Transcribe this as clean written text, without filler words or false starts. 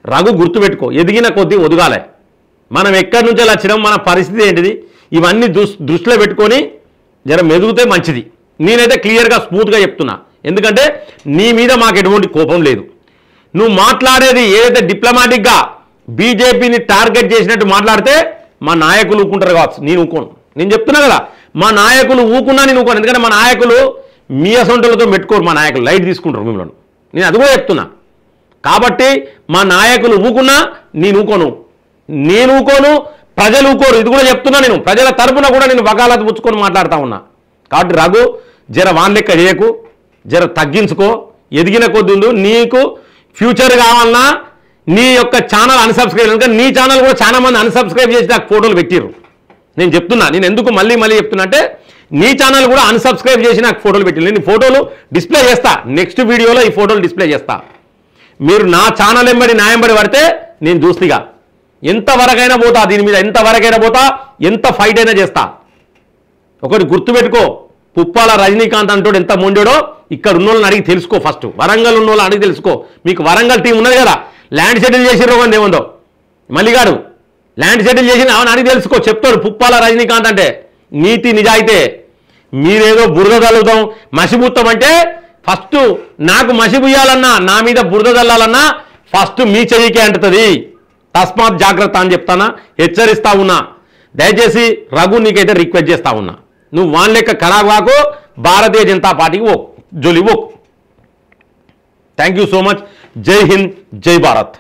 రఘు గుర్తుపెట్టుకో, ఎదిగిన కొద్దీ ఒదగాలి. మనం ఎక్కడి నుంచి వచ్చినాం, మన పరిస్థితి ఏంటిది, ఇవన్నీ దృష్టిలో పెట్టుకొని జర మెదుగుతే మంచిది. నేనైతే క్లియర్గా స్మూత్గా చెప్తున్నా, ఎందుకంటే నీ మీద మాకు ఎటువంటి కోపం లేదు. నువ్వు మాట్లాడేది ఏదైతే డిప్లొమాటిక్గా బీజేపీని టార్గెట్ చేసినట్టు మాట్లాడితే మా నాయకులు ఊకుంటారు కావచ్చు, నేను ఊకోను. నేను చెప్తున్నా కదా, మా నాయకులు ఊకున్నా నేను ఊకోను. ఎందుకంటే మా నాయకులు మీ అసొంటులతో పెట్టుకోరు, మా నాయకులు లైట్ తీసుకుంటారు మిమ్మల్ని. నేను అది కూడా చెప్తున్నా. కాబట్టి మా నాయకులు ఊకున్నా నేను ఊకోను, ప్రజలు ఊకోరు. ఇది కూడా చెప్తున్నా. నేను ప్రజల తరపున కూడా నేను వకాలత్ పుచ్చుకొని మాట్లాడుతూ ఉన్నా. కాబట్టి రఘు జర వాన్ లెక్క చేయకు, జర తగ్గించుకో, ఎదిగిన కొద్ది నీకు ఫ్యూచర్ కావాలన్నా నీ యొక్క ఛానల్ అన్సబ్స్క్రైబ్, ఎందుకంటే నీ ఛానల్ కూడా చాలా మంది అన్సబ్స్క్రైబ్ చేసి నాకు ఫోటోలు పెట్టిర్రు. నేను చెప్తున్నా, నేను ఎందుకు మళ్ళీ చెప్తున్నా అంటే నీ ఛానల్ కూడా అన్సబ్స్క్రైబ్ చేసి నాకు ఫోటోలు పెట్టింది. నేను ఫోటోలు డిస్ప్లే చేస్తా, నెక్స్ట్ వీడియోలో ఈ ఫోటోలు డిస్ప్లే చేస్తా. మీరు నా ఛానల్ ఎంబడి నా ఎంబడి పడితే నేను చూస్తిగా ఎంతవరకైనా పోతా, దీని మీద ఎంతవరకైనా పోతా, ఎంత ఫైట్ అయినా చేస్తా. ఒకటి గుర్తుపెట్టుకో, పుప్పాల రజనీకాంత్ అంటోడు ఎంత మొండోడో ఇక్కడ ఉన్నోళ్ళని అడిగి తెలుసుకో. ఫస్ట్ వరంగల్ ఉన్నోళ్ళని అడిగి తెలుసుకో. మీకు వరంగల్ టీం ఉన్నది కదా, ల్యాండ్ సెటిల్ చేసిర్రు అని ఏముందో మల్లిగాడు ల్యాండ్ సెటిల్ చేసిన అవని అడిగి తెలుసుకో. చెప్తాడు పుప్పాల రజనీకాంత్ అంటే నీతి నిజాయితే. మీరేదో బురద చల్లుతాం మసిబుత్తం అంటే ఫస్ట్ నాకు మసిబుయ్యాలన్నా, నా మీద బురద చల్లాలన్నా ఫస్ట్ మీ చెయ్యికే అంటుతుంది. తస్మాత్ జాగ్రత్త అని చెప్తానా, హెచ్చరిస్తా ఉన్నా. దయచేసి రఘు నీకైతే రిక్వెస్ట్ చేస్తా ఉన్నా, నువ్వు వాన్ లెక్క ఖరాబ్ కాకు, భారతీయ జనతా పార్టీకి జొలి ఓ. Thank you so much. Jai Hind, జై భారత్.